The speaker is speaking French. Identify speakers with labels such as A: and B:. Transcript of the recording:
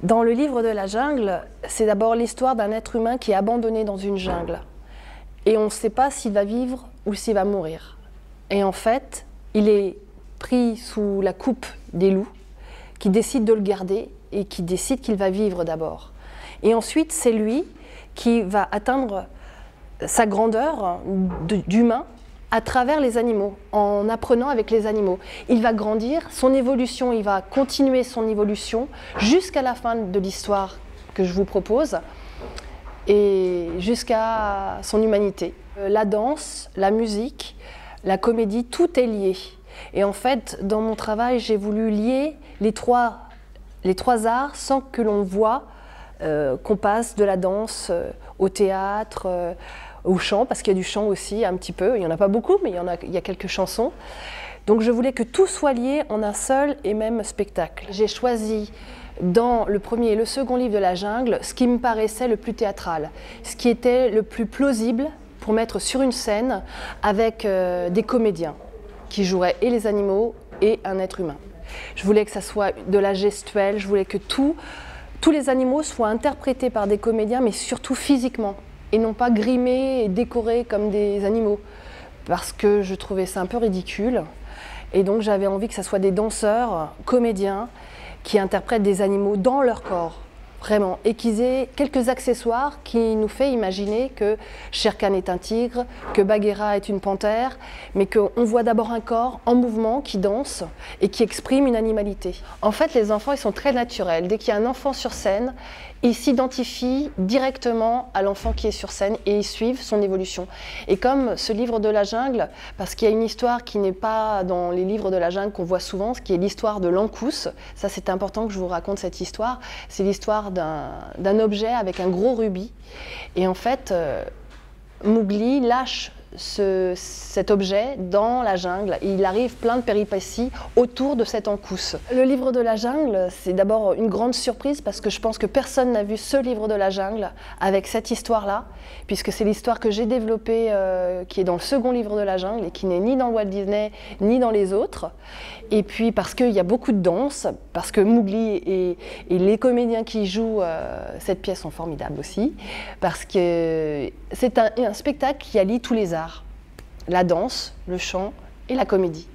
A: Dans le livre de la jungle, c'est d'abord l'histoire d'un être humain qui est abandonné dans une jungle. Et on ne sait pas s'il va vivre ou s'il va mourir. Et en fait, il est pris sous la coupe des loups qui décident de le garder et qui décident qu'il va vivre d'abord. Et ensuite, c'est lui qui va atteindre sa grandeur d'humain à travers les animaux, en apprenant avec les animaux. Il va grandir, son évolution, il va continuer son évolution jusqu'à la fin de l'histoire que je vous propose et jusqu'à son humanité. La danse, la musique, la comédie, tout est lié. Et en fait, dans mon travail, j'ai voulu lier les trois arts sans que l'on voit qu'on passe de la danse au théâtre, au chant, parce qu'il y a du chant aussi un petit peu. Il n'y en a pas beaucoup, mais il y a quelques chansons. Donc je voulais que tout soit lié en un seul et même spectacle. J'ai choisi dans le premier et le second livre de la jungle ce qui me paraissait le plus théâtral, ce qui était le plus plausible pour mettre sur une scène avec des comédiens qui joueraient et les animaux et un être humain. Je voulais que ça soit de la gestuelle, je voulais que tous les animaux soient interprétés par des comédiens, mais surtout physiquement, et non pas grimés et décorés comme des animaux, parce que je trouvais ça un peu ridicule. Et donc j'avais envie que ça soit des danseurs, comédiens, qui interprètent des animaux dans leur corps, vraiment, et qu'ils aient quelques accessoires qui nous fait imaginer que Shere Khan est un tigre, que Bagheera est une panthère, mais qu'on voit d'abord un corps en mouvement qui danse et qui exprime une animalité. En fait, les enfants, ils sont très naturels. Dès qu'il y a un enfant sur scène, ils s'identifient directement à l'enfant qui est sur scène et ils suivent son évolution. Et comme ce livre de la jungle, parce qu'il y a une histoire qui n'est pas dans les livres de la jungle qu'on voit souvent, ce qui est l'histoire de l'Ankus, ça c'est important que je vous raconte cette histoire, c'est l'histoire d'un objet avec un gros rubis. Et en fait, Mowgli lâche cet objet dans la jungle. Et il arrive plein de péripéties autour de cet Ankus. Le livre de la jungle, c'est d'abord une grande surprise parce que je pense que personne n'a vu ce livre de la jungle avec cette histoire-là, puisque c'est l'histoire que j'ai développée, qui est dans le second livre de la jungle et qui n'est ni dans Walt Disney ni dans les autres. Et puis parce qu'il y a beaucoup de danse, parce que Mowgli et les comédiens qui jouent cette pièce sont formidables aussi, parce que c'est un spectacle qui allie tous les arts. La danse, le chant et la comédie.